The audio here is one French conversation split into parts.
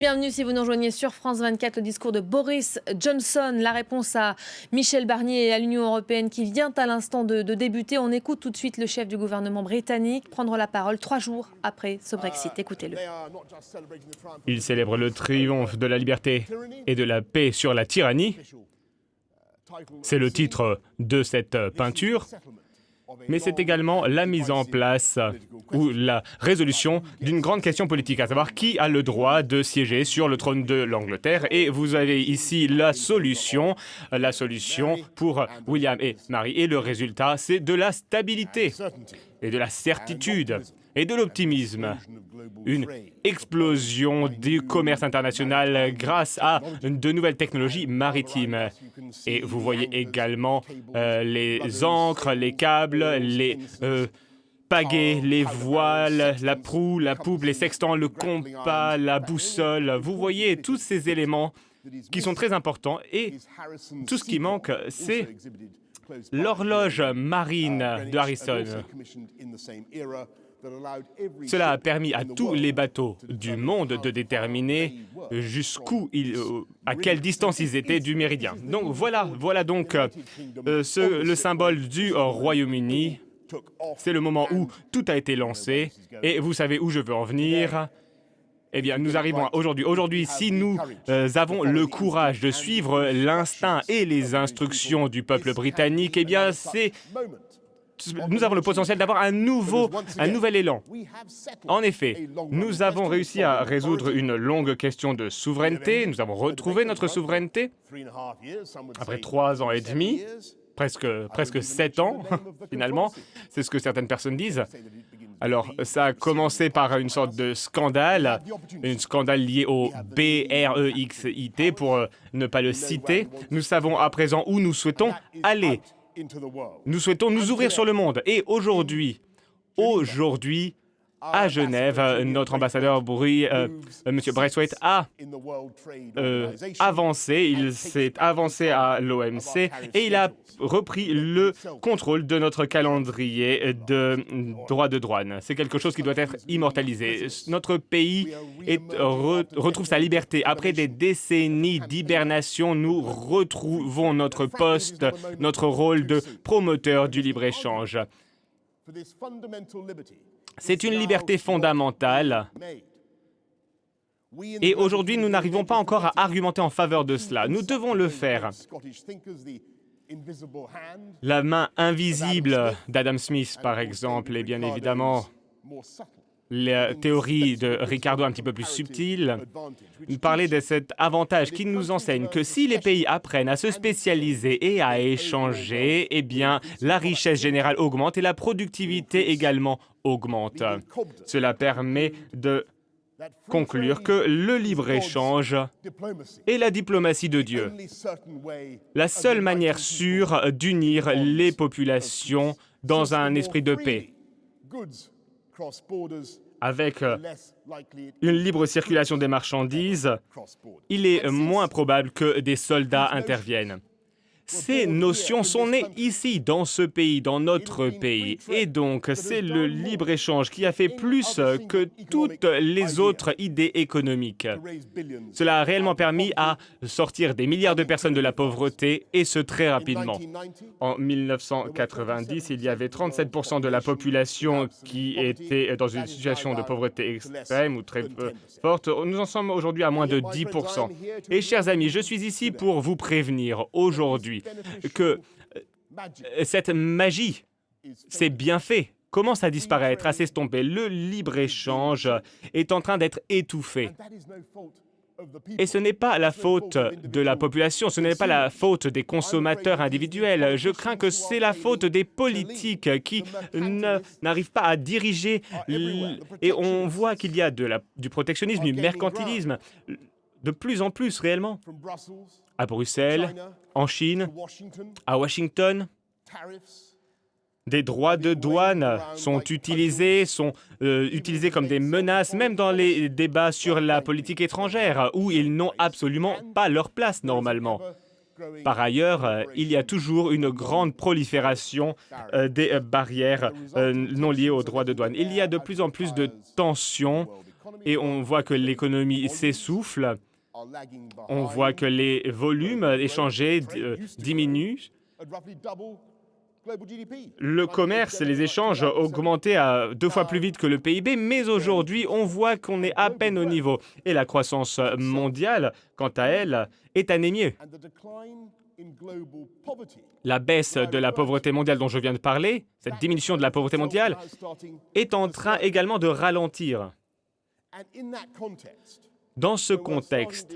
Bienvenue si vous nous rejoignez sur France 24, le discours de Boris Johnson, la réponse à Michel Barnier et à l'Union européenne qui vient à l'instant de débuter. On écoute tout de suite le chef du gouvernement britannique prendre la parole 3 jours après ce Brexit. Écoutez-le. Il célèbre le triomphe de la liberté et de la paix sur la tyrannie. C'est le titre de cette peinture. Mais c'est également la mise en place ou la résolution d'une grande question politique, à savoir qui a le droit de siéger sur le trône de l'Angleterre. Et vous avez ici la solution pour William et Mary. Et le résultat, c'est de la stabilité et de la certitude et de l'optimisme. Une explosion du commerce international grâce à de nouvelles technologies maritimes. Et vous voyez également les ancres, les câbles, les pagaies, les voiles, la proue, la poupe, les sextants, le compas, la boussole. Vous voyez tous ces éléments qui sont très importants. Et tout ce qui manque, c'est l'horloge marine de Harrison. Cela a permis à tous les bateaux du monde de déterminer à quelle distance ils étaient du méridien. Donc voilà donc le symbole du Royaume-Uni. C'est le moment où tout a été lancé. Et vous savez où je veux en venir. Eh bien, nous arrivons aujourd'hui. Aujourd'hui, si nous avons le courage de suivre l'instinct et les instructions du peuple britannique, eh bien, nous avons le potentiel d'avoir un nouvel élan. En effet, nous avons réussi à résoudre une longue question de souveraineté. Nous avons retrouvé notre souveraineté après 3 ans et demi, presque 7 ans, finalement. C'est ce que certaines personnes disent. Alors, ça a commencé par une sorte de scandale, un scandale lié au Brexit, pour ne pas le citer. Nous savons à présent où nous souhaitons aller. Nous souhaitons nous ouvrir sur le monde. Et aujourd'hui, à Genève, notre ambassadeur M. Braithwaite a avancé, il s'est avancé à l'OMC et il a repris le contrôle de notre calendrier de droits de douane. C'est quelque chose qui doit être immortalisé. Notre pays retrouve sa liberté. Après des décennies d'hibernation, nous retrouvons notre poste, notre rôle de promoteur du libre-échange. C'est une liberté fondamentale. Et aujourd'hui, nous n'arrivons pas encore à argumenter en faveur de cela. Nous devons le faire. La main invisible d'Adam Smith, par exemple, et bien évidemment la théorie de Ricardo un petit peu plus subtile, nous parlait de cet avantage qui nous enseigne que si les pays apprennent à se spécialiser et à échanger, eh bien, la richesse générale augmente et la productivité également augmente. Cela permet de conclure que le libre-échange est la diplomatie de Dieu. La seule manière sûre d'unir les populations dans un esprit de paix. Avec une libre circulation des marchandises, il est moins probable que des soldats interviennent. Ces notions sont nées ici, dans ce pays, dans notre pays. Et donc, c'est le libre-échange qui a fait plus que toutes les autres idées économiques. Cela a réellement permis à sortir des milliards de personnes de la pauvreté, et ce très rapidement. En 1990, il y avait 37% de la population qui était dans une situation de pauvreté extrême ou très forte. Nous en sommes aujourd'hui à moins de 10%. Et chers amis, je suis ici pour vous prévenir aujourd'hui que cette magie, ces bienfaits, commencent à disparaître, à s'estomper. Le libre-échange est en train d'être étouffé. Et ce n'est pas la faute de la population, ce n'est pas la faute des consommateurs individuels. Je crains que c'est la faute des politiques qui n'arrivent pas à diriger. Et on voit qu'il y a du protectionnisme, du mercantilisme, de plus en plus réellement. À Bruxelles, en Chine, à Washington, des droits de douane sont utilisés comme des menaces, même dans les débats sur la politique étrangère, où ils n'ont absolument pas leur place normalement. Par ailleurs, il y a toujours une grande prolifération des barrières non liées aux droits de douane. Il y a de plus en plus de tensions et on voit que l'économie s'essouffle, on voit que les volumes échangés diminuent. Le commerce et les échanges ont augmenté à 2 fois plus vite que le PIB, mais aujourd'hui, on voit qu'on est à peine au niveau. Et la croissance mondiale, quant à elle, est anémiée. La baisse de la pauvreté mondiale dont je viens de parler, cette diminution de la pauvreté mondiale, est en train également de ralentir. Dans ce contexte,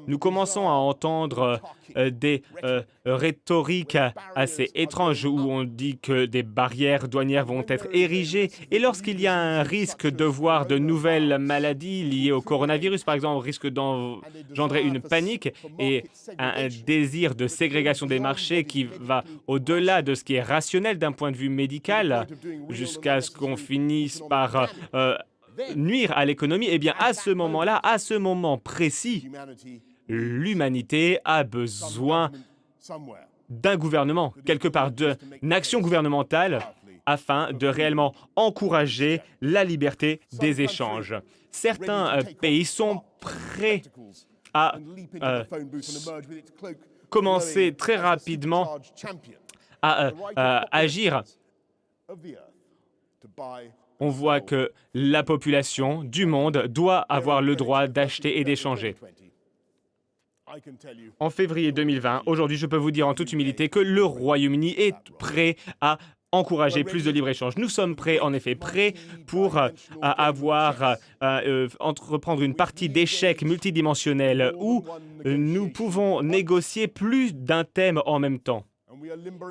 nous commençons à entendre des rhétoriques assez étranges où on dit que des barrières douanières vont être érigées. Et lorsqu'il y a un risque de voir de nouvelles maladies liées au coronavirus, par exemple, risque d'engendrer une panique et un désir de ségrégation des marchés qui va au-delà de ce qui est rationnel d'un point de vue médical, jusqu'à ce qu'on finisse par nuire à l'économie, eh bien, à ce moment-là, à ce moment précis, l'humanité a besoin d'un gouvernement, quelque part, d'une action gouvernementale afin de réellement encourager la liberté des échanges. Certains pays sont prêts à commencer très rapidement à agir. On voit que la population du monde doit avoir le droit d'acheter et d'échanger. En février 2020, aujourd'hui, je peux vous dire en toute humilité que le Royaume-Uni est prêt à encourager plus de libre-échange. Nous sommes prêts, en effet, prêts pour entreprendre une partie d'échecs multidimensionnels où nous pouvons négocier plus d'un thème en même temps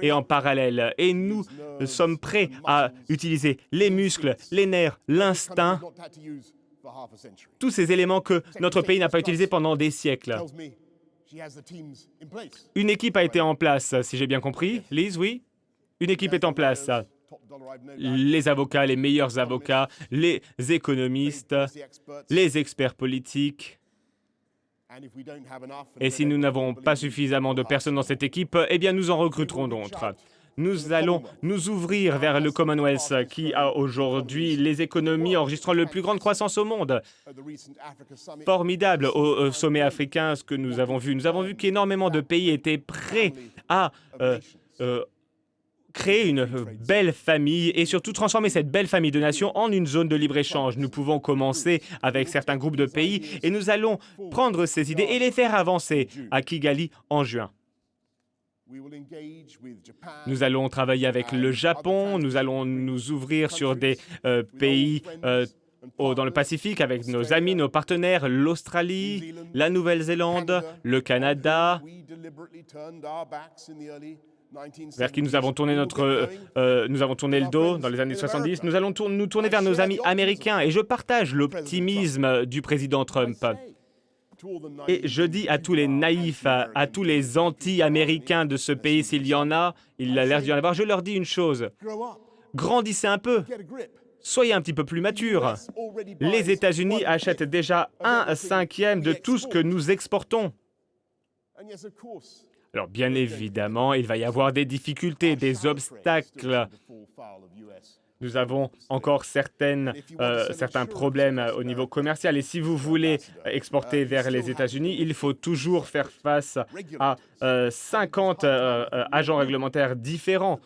et en parallèle. Et nous sommes prêts à utiliser les muscles, les nerfs, l'instinct, tous ces éléments que notre pays n'a pas utilisés pendant des siècles. Une équipe a été en place, si j'ai bien compris. Liz, oui? Une équipe est en place. Les avocats, les meilleurs avocats, les économistes, les experts politiques. Et si nous n'avons pas suffisamment de personnes dans cette équipe, eh bien nous en recruterons d'autres. Nous allons nous ouvrir vers le Commonwealth qui a aujourd'hui les économies enregistrant la plus grande croissance au monde. Formidable au sommet africain, ce que nous avons vu. Nous avons vu qu'énormément de pays étaient prêts à créer une belle famille et surtout transformer cette belle famille de nations en une zone de libre-échange. Nous pouvons commencer avec certains groupes de pays et nous allons prendre ces idées et les faire avancer à Kigali en juin. Nous allons travailler avec le Japon, nous allons nous ouvrir sur des pays dans le Pacifique avec nos amis, nos partenaires, l'Australie, la Nouvelle-Zélande, le Canada, vers qui nous avons tourné le dos dans les années 70. Nous allons nous tourner vers nos amis américains et je partage l'optimisme du président Trump. Et je dis à tous les naïfs, à tous les anti-américains de ce pays, s'il y en a, il a l'air d'y en avoir, je leur dis une chose. Grandissez un peu. Soyez un petit peu plus matures. Les États-Unis achètent déjà 1/5 de tout ce que nous exportons. Alors, bien évidemment, il va y avoir des difficultés, des obstacles. Nous avons encore certains problèmes au niveau commercial. Et si vous voulez exporter vers les États-Unis, il faut toujours faire face à 50 agents réglementaires différents.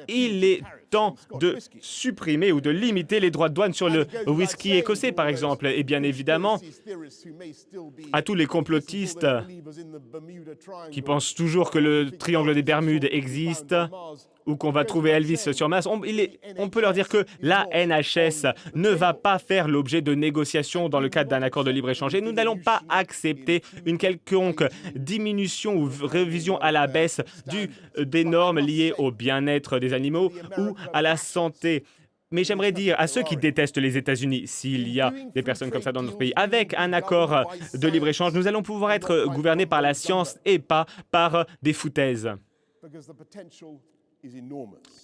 Il est temps de supprimer ou de limiter les droits de douane sur le whisky écossais, par exemple. Et bien évidemment, à tous les complotistes qui pensent toujours que le triangle des Bermudes existe ou qu'on va trouver Elvis sur Mars, on peut leur dire que la NHS ne va pas faire l'objet de négociations dans le cadre d'un accord de libre-échange. Et nous n'allons pas accepter une quelconque diminution ou révision à la baisse des normes liées au bien-être des animaux ou à la santé. Mais j'aimerais dire à ceux qui détestent les États-Unis, s'il y a des personnes comme ça dans notre pays, avec un accord de libre-échange, nous allons pouvoir être gouvernés par la science et pas par des foutaises.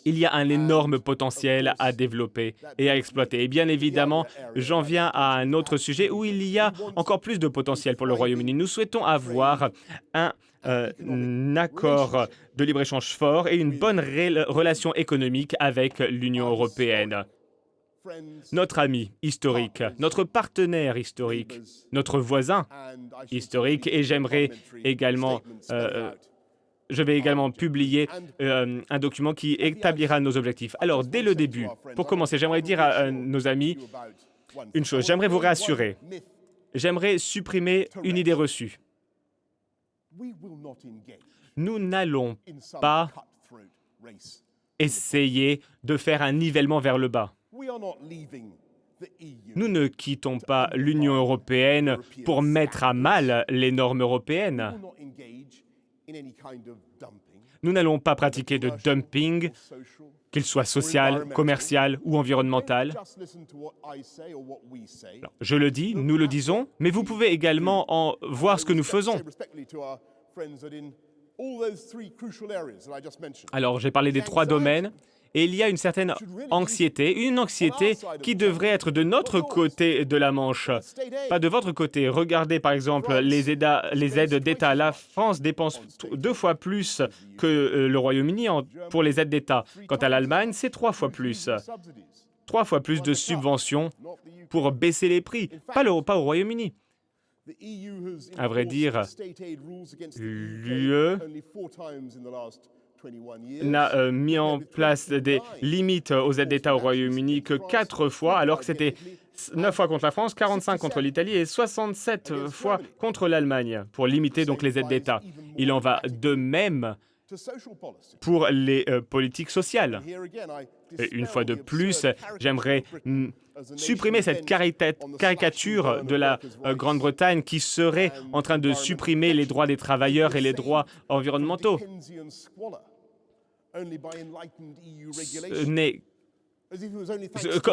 Il y a un énorme potentiel à développer et à exploiter. Et bien évidemment, j'en viens à un autre sujet où il y a encore plus de potentiel pour le Royaume-Uni. Nous souhaitons avoir un accord de libre-échange fort et une bonne relation économique avec l'Union européenne. notre ami historique, notre partenaire historique, notre voisin historique, et je vais également publier un document qui établira nos objectifs. Alors, dès le début, pour commencer, j'aimerais dire à nos amis une chose. J'aimerais vous rassurer. J'aimerais supprimer une idée reçue. Nous n'allons pas essayer de faire un nivellement vers le bas. Nous ne quittons pas l'Union européenne pour mettre à mal les normes européennes. Nous n'allons pas pratiquer de dumping, qu'il soit social, commercial ou environnemental. Alors, je le dis, nous le disons, mais vous pouvez également voir ce que nous faisons. Alors, j'ai parlé des 3 domaines, et il y a une certaine anxiété, une anxiété qui devrait être de notre côté de la Manche, pas de votre côté. Regardez par exemple les aides d'État. La France dépense 2 fois plus que le Royaume-Uni pour les aides d'État. Quant à l'Allemagne, c'est 3 fois plus. 3 fois plus de subventions pour baisser les prix, pas au Royaume-Uni. À vrai dire, l'UE n'a mis en place des limites aux aides d'État au Royaume-Uni que 4 fois, alors que c'était 9 fois contre la France, 45 contre l'Italie et 67 fois contre l'Allemagne, pour limiter donc les aides d'État. Il en va de même pour les politiques sociales. Et une fois de plus, j'aimerais supprimer cette caricature de la Grande-Bretagne qui serait en train de supprimer les droits des travailleurs et les droits environnementaux.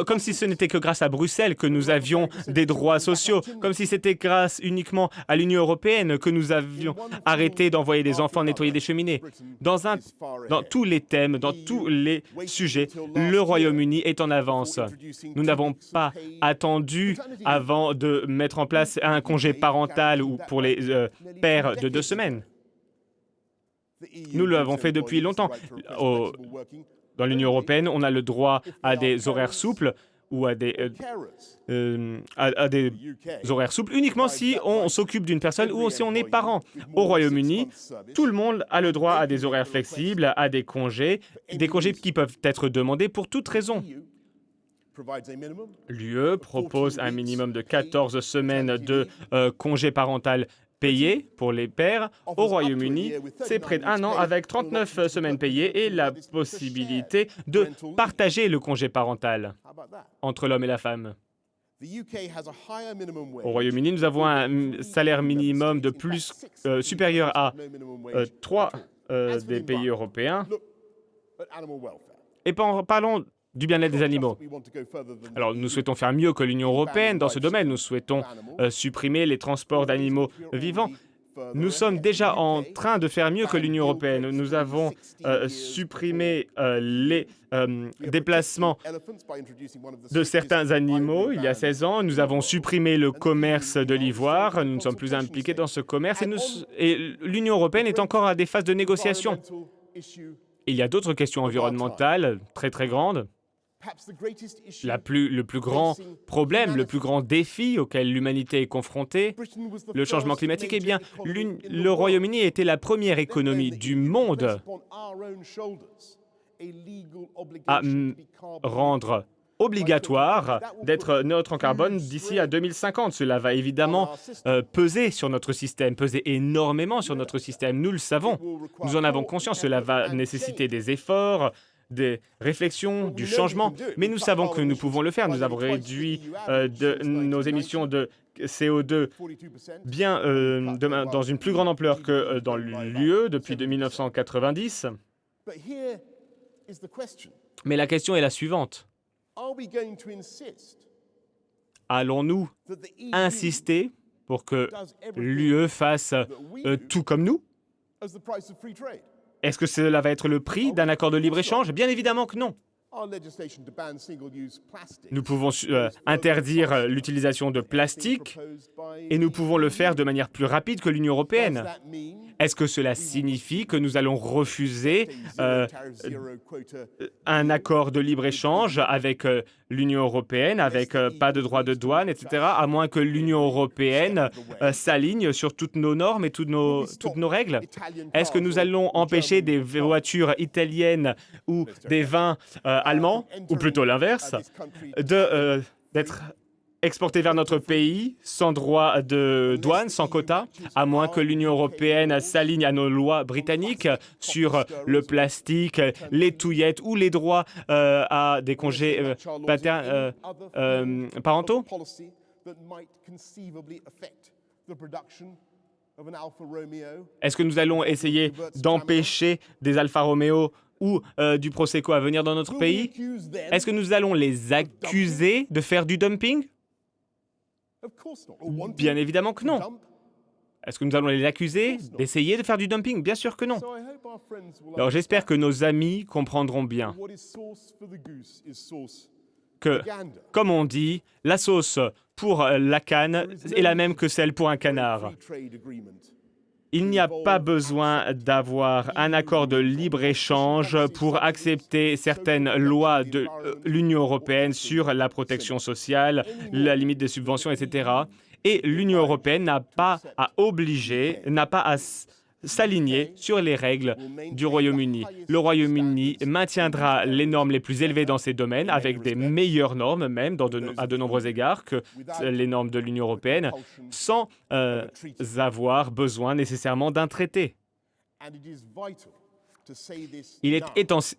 Comme si ce n'était que grâce à Bruxelles que nous avions des droits sociaux, comme si c'était grâce uniquement à l'Union européenne que nous avions arrêté d'envoyer des enfants nettoyer des cheminées. Dans tous les thèmes, dans tous les sujets, le Royaume-Uni est en avance. Nous n'avons pas attendu avant de mettre en place un congé parental ou pour les pères de 2 semaines. Nous l'avons fait depuis longtemps. Dans l'Union européenne, on a le droit à des horaires souples ou à des horaires souples uniquement si on s'occupe d'une personne ou si on est parent. Au Royaume-Uni, tout le monde a le droit à des horaires flexibles, à des congés qui peuvent être demandés pour toute raison. L'UE propose un minimum de 14 semaines de congé parental payé pour les pères. Au Royaume-Uni, c'est près d'1 an avec 39 semaines payées et la possibilité de partager le congé parental entre l'homme et la femme. Au Royaume-Uni, nous avons un salaire minimum de supérieur à 3 des pays européens. Et parlons du bien-être des animaux. Alors, nous souhaitons faire mieux que l'Union européenne dans ce domaine. Nous souhaitons supprimer les transports d'animaux vivants. Nous sommes déjà en train de faire mieux que l'Union européenne. Nous avons supprimé les déplacements de certains animaux il y a 16 ans. Nous avons supprimé le commerce de l'ivoire. Nous ne sommes plus impliqués dans ce commerce. Et l'Union européenne est encore à des phases de négociation. Il y a d'autres questions environnementales très très grandes. Le plus grand problème, le plus grand défi auquel l'humanité est confrontée, le changement climatique, eh bien, le Royaume-Uni était la première économie du monde à rendre obligatoire d'être neutre en carbone d'ici à 2050. Cela va évidemment peser sur notre système, peser énormément sur notre système. Nous le savons, nous en avons conscience. Cela va nécessiter des efforts, des réflexions, du changement, mais nous savons que nous pouvons le faire. Nous avons réduit nos émissions de CO2 dans une plus grande ampleur que dans l'UE depuis 1990. Mais la question est la suivante. Allons-nous insister pour que l'UE fasse tout comme nous? Est-ce que cela va être le prix d'un accord de libre-échange? Bien évidemment que non. Nous pouvons interdire l'utilisation de plastique et nous pouvons le faire de manière plus rapide que l'Union européenne. Est-ce que cela signifie que nous allons refuser un accord de libre-échange avec l'Union européenne, avec pas de droits de douane, etc., à moins que l'Union européenne s'aligne sur toutes nos normes et toutes nos règles? Est-ce que nous allons empêcher des voitures italiennes ou des vins allemands, ou plutôt l'inverse, d'être exportés vers notre pays sans droit de douane, sans quota, à moins que l'Union européenne s'aligne à nos lois britanniques sur le plastique, les touillettes ou les droits à des congés parentaux? Est-ce que nous allons essayer d'empêcher des Alfa Romeo ou du Prosecco à venir dans notre pays? Est-ce que nous allons les accuser de faire du dumping? Bien évidemment que non. Est-ce que nous allons les accuser d'essayer de faire du dumping? Bien sûr que non. Alors j'espère que nos amis comprendront bien que, comme on dit, la sauce pour la canne est la même que celle pour un canard. Il n'y a pas besoin d'avoir un accord de libre-échange pour accepter certaines lois de l'Union européenne sur la protection sociale, la limite des subventions, etc. Et l'Union européenne n'a pas à s'aligner sur les règles du Royaume-Uni. Le Royaume-Uni maintiendra les normes les plus élevées dans ces domaines, avec des meilleures normes même, à de nombreux égards, que les normes de l'Union européenne, sans avoir besoin nécessairement d'un traité. Il est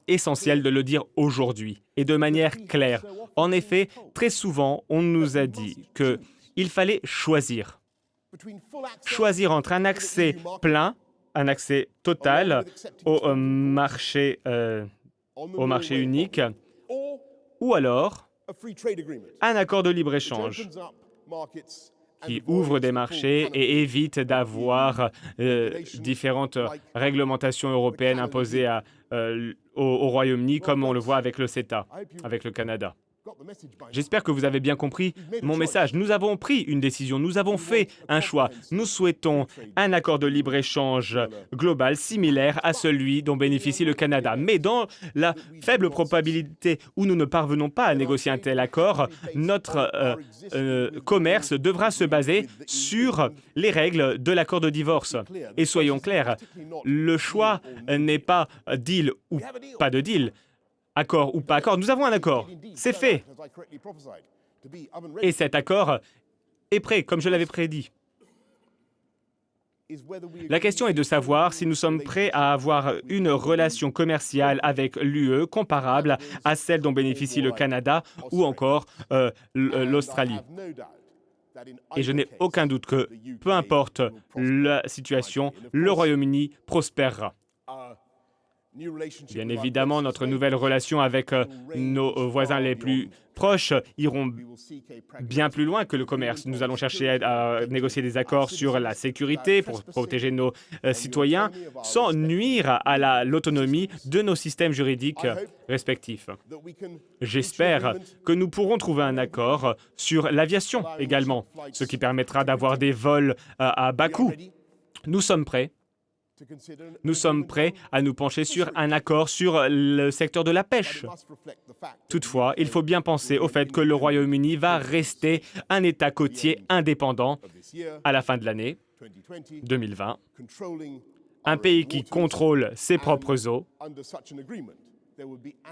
essentiel de le dire aujourd'hui, et de manière claire. En effet, très souvent, on nous a dit qu'il fallait choisir. Choisir entre un accès plein, un accès total au marché unique, ou alors un accord de libre-échange qui ouvre des marchés et évite d'avoir différentes réglementations européennes imposées au Royaume-Uni, comme on le voit avec le CETA, avec le Canada. J'espère que vous avez bien compris mon message. Nous avons pris une décision, nous avons fait un choix. Nous souhaitons un accord de libre-échange global similaire à celui dont bénéficie le Canada. Mais dans la faible probabilité où nous ne parvenons pas à négocier un tel accord, notre commerce devra se baser sur les règles de l'accord de divorce. Et soyons clairs, le choix n'est pas deal ou pas de deal. Accord ou pas accord, nous avons un accord, c'est fait. Et cet accord est prêt, comme je l'avais prédit. La question est de savoir si nous sommes prêts à avoir une relation commerciale avec l'UE comparable à celle dont bénéficie le Canada ou encore l'Australie. Et je n'ai aucun doute que, peu importe la situation, le Royaume-Uni prospérera. Bien évidemment, notre nouvelle relation avec nos voisins les plus proches iront bien plus loin que le commerce. Nous allons chercher à négocier des accords sur la sécurité pour protéger nos citoyens sans nuire à l'autonomie de nos systèmes juridiques respectifs. J'espère que nous pourrons trouver un accord sur l'aviation également, ce qui permettra d'avoir des vols à bas coût. Nous sommes prêts. Nous sommes prêts à nous pencher sur un accord sur le secteur de la pêche. Toutefois, il faut bien penser au fait que le Royaume-Uni va rester un État côtier indépendant à la fin de l'année 2020, un pays qui contrôle ses propres eaux.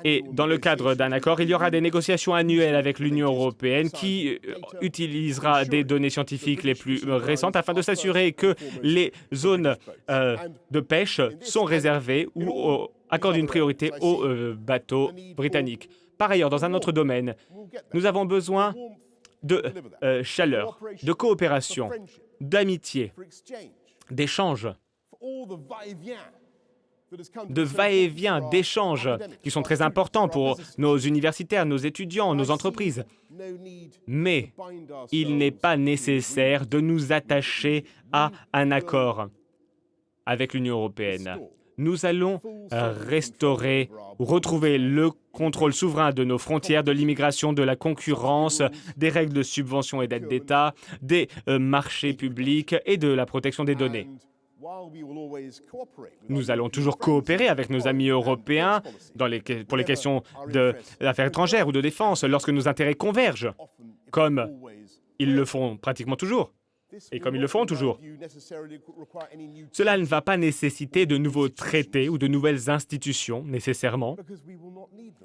Et dans le cadre d'un accord, il y aura des négociations annuelles avec l'Union européenne qui utilisera des données scientifiques les plus récentes afin de s'assurer que les zones de pêche sont réservées ou accordent une priorité aux bateaux britanniques. Par ailleurs, dans un autre domaine, nous avons besoin de chaleur, de coopération, d'amitié, d'échanges, de va-et-vient, d'échanges qui sont très importants pour nos universitaires, nos étudiants, nos entreprises. Mais il n'est pas nécessaire de nous attacher à un accord avec l'Union européenne. Nous allons restaurer ou retrouver le contrôle souverain de nos frontières, de l'immigration, de la concurrence, des règles de subvention et d'aide d'État, des marchés publics et de la protection des données. Nous allons toujours coopérer avec nos amis européens pour les questions d'affaires étrangères ou de défense lorsque nos intérêts convergent, comme ils le font pratiquement toujours. Et comme ils le font toujours. Cela ne va pas nécessiter de nouveaux traités ou de nouvelles institutions, nécessairement.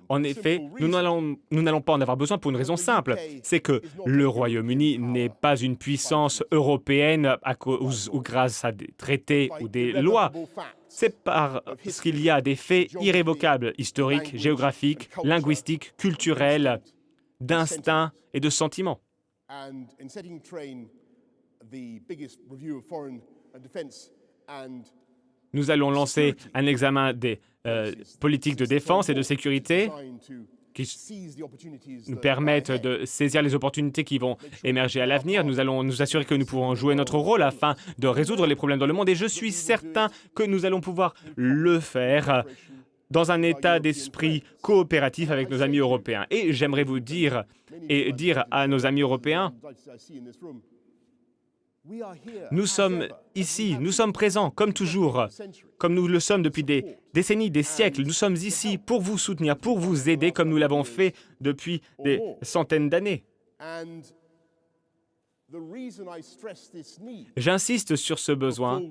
En effet, nous n'allons pas en avoir besoin pour une raison simple. C'est que le Royaume-Uni n'est pas une puissance européenne à cause ou grâce à des traités ou des lois. C'est parce qu'il y a des faits irrévocables, historiques, géographiques, linguistiques, culturels, d'instinct et de sentiments. Nous allons lancer un examen des politiques de défense et de sécurité qui nous permettent de saisir les opportunités qui vont émerger à l'avenir. Nous allons nous assurer que nous pourrons jouer notre rôle afin de résoudre les problèmes dans le monde et je suis certain que nous allons pouvoir le faire dans un état d'esprit coopératif avec nos amis européens. Et j'aimerais vous dire et dire à nos amis européens, nous sommes ici, nous sommes présents, comme toujours, comme nous le sommes depuis des décennies, des siècles. Nous sommes ici pour vous soutenir, pour vous aider, comme nous l'avons fait depuis des centaines d'années. J'insiste sur ce besoin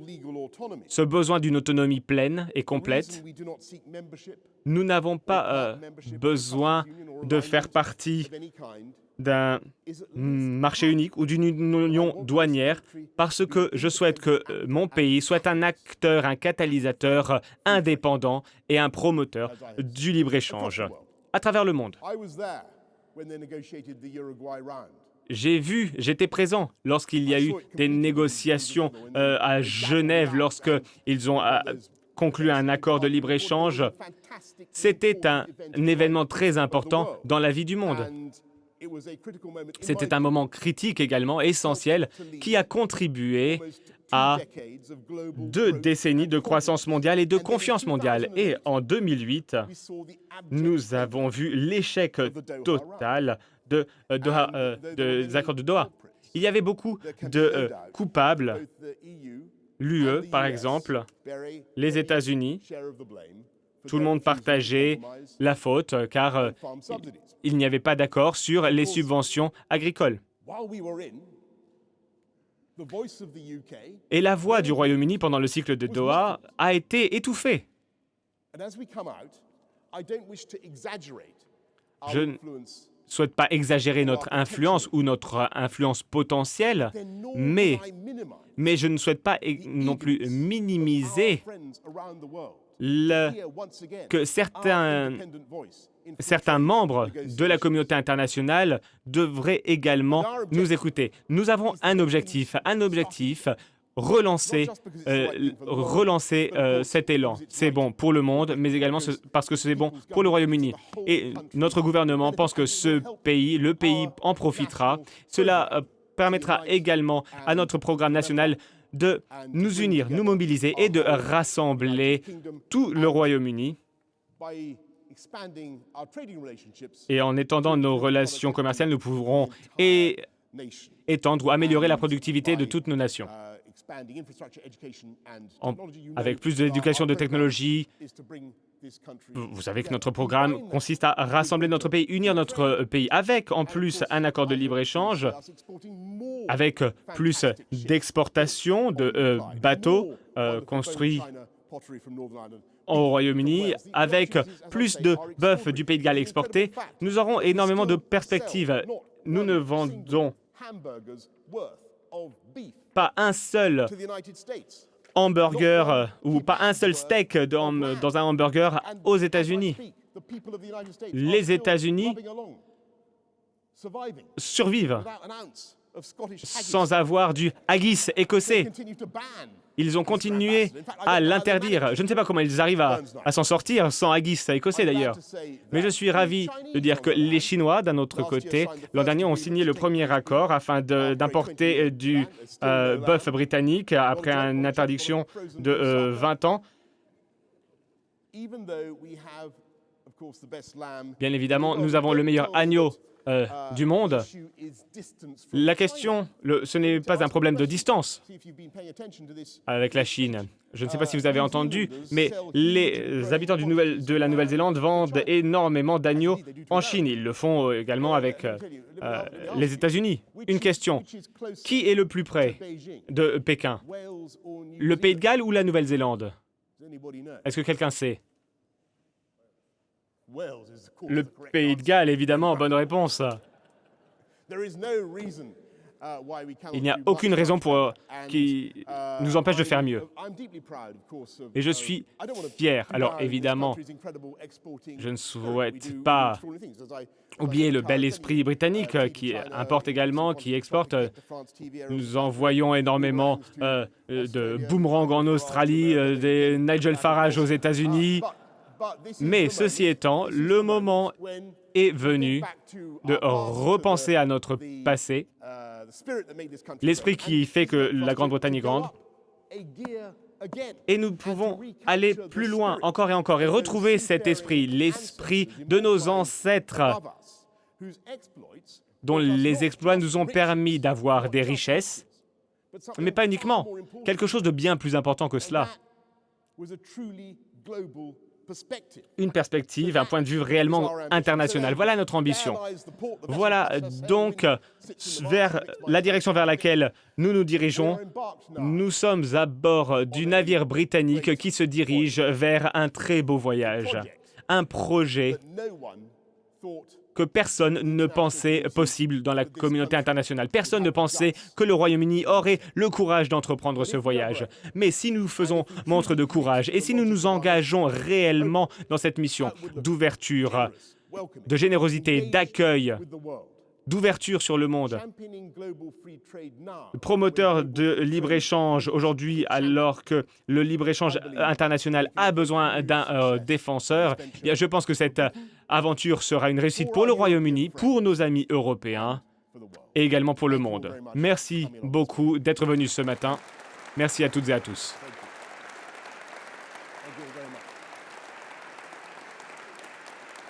d'une autonomie pleine et complète. Nous n'avons pas besoin de faire partie d'un marché unique ou d'une union douanière parce que je souhaite que mon pays soit un acteur, un catalyseur indépendant et un promoteur du libre-échange à travers le monde. J'étais présent lorsqu'il y a eu des négociations à Genève, lorsqu'ils ont conclu un accord de libre-échange. C'était un événement très important dans la vie du monde. C'était un moment critique également, essentiel, qui a contribué à 2 décennies de croissance mondiale et de confiance mondiale. Et en 2008, nous avons vu l'échec total des accords de Doha. Il y avait beaucoup de coupables, l'UE par exemple, les États-Unis. Tout le monde partageait la faute car il n'y avait pas d'accord sur les subventions agricoles. Et la voix du Royaume-Uni pendant le cycle de Doha a été étouffée. Je ne souhaite pas exagérer notre influence ou notre influence potentielle, mais je ne souhaite pas non plus minimiser que certains membres de la communauté internationale devraient également nous écouter. Nous avons un objectif, relancer cet élan. C'est bon pour le monde, mais également parce que c'est bon pour le Royaume-Uni. Et notre gouvernement pense que le pays en profitera. Cela permettra également à notre programme national de nous unir, nous mobiliser et de rassembler tout le Royaume-Uni. Et en étendant nos relations commerciales, nous pourrons étendre ou améliorer la productivité de toutes nos nations. Avec plus d'éducation, de technologie, vous savez que notre programme consiste à rassembler notre pays, unir notre pays, avec en plus un accord de libre-échange, avec plus d'exportation de bateaux construits au Royaume-Uni, avec plus de bœuf du Pays de Galles exportés. Nous aurons énormément de perspectives. Nous ne vendons pas un seul hamburger ou pas un seul steak dans un hamburger aux États-Unis. Les États-Unis survivent sans avoir du haggis écossais. Ils ont continué à l'interdire. Je ne sais pas comment ils arrivent à s'en sortir sans haggis écossais d'ailleurs. Mais je suis ravi de dire que les Chinois, d'un autre côté, l'an dernier ont signé le premier accord afin d'importer du bœuf britannique après une interdiction de 20 ans. Bien évidemment, nous avons le meilleur agneau du monde. La question, ce n'est pas un problème de distance avec la Chine. Je ne sais pas si vous avez entendu, mais les habitants de la Nouvelle-Zélande vendent énormément d'agneaux en Chine. Ils le font également avec les États-Unis. Une question, qui est le plus près de Pékin? Le Pays de Galles ou la Nouvelle-Zélande? Est-ce que quelqu'un sait? Le Pays de Galles, évidemment, bonne réponse. Il n'y a aucune raison qui nous empêche de faire mieux. Et je suis fier. Alors évidemment, je ne souhaite pas oublier le bel esprit britannique qui importe également, qui exporte. Nous envoyons énormément de boomerangs en Australie, des Nigel Farage aux États-Unis. Mais ceci étant, le moment est venu de repenser à notre passé, l'esprit qui fait que la Grande-Bretagne est grande, et nous pouvons aller plus loin encore et retrouver cet esprit, l'esprit de nos ancêtres, dont les exploits nous ont permis d'avoir des richesses, mais pas uniquement, quelque chose de bien plus important que cela. Une perspective, un point de vue réellement international. Voilà notre ambition. Voilà donc vers la direction vers laquelle nous nous dirigeons. Nous sommes à bord du navire britannique qui se dirige vers un très beau voyage. Un projet que personne ne pensait possible dans la communauté internationale. Personne ne pensait que le Royaume-Uni aurait le courage d'entreprendre ce voyage. Mais si nous faisons montre de courage et si nous nous engageons réellement dans cette mission d'ouverture, de générosité, d'accueil, d'ouverture sur le monde, promoteur de libre-échange aujourd'hui, alors que le libre-échange international a besoin d'un défenseur, eh bien, je pense que cette aventure sera une réussite pour le Royaume-Uni, pour nos amis européens et également pour le monde. Merci beaucoup d'être venus ce matin. Merci à toutes et à tous.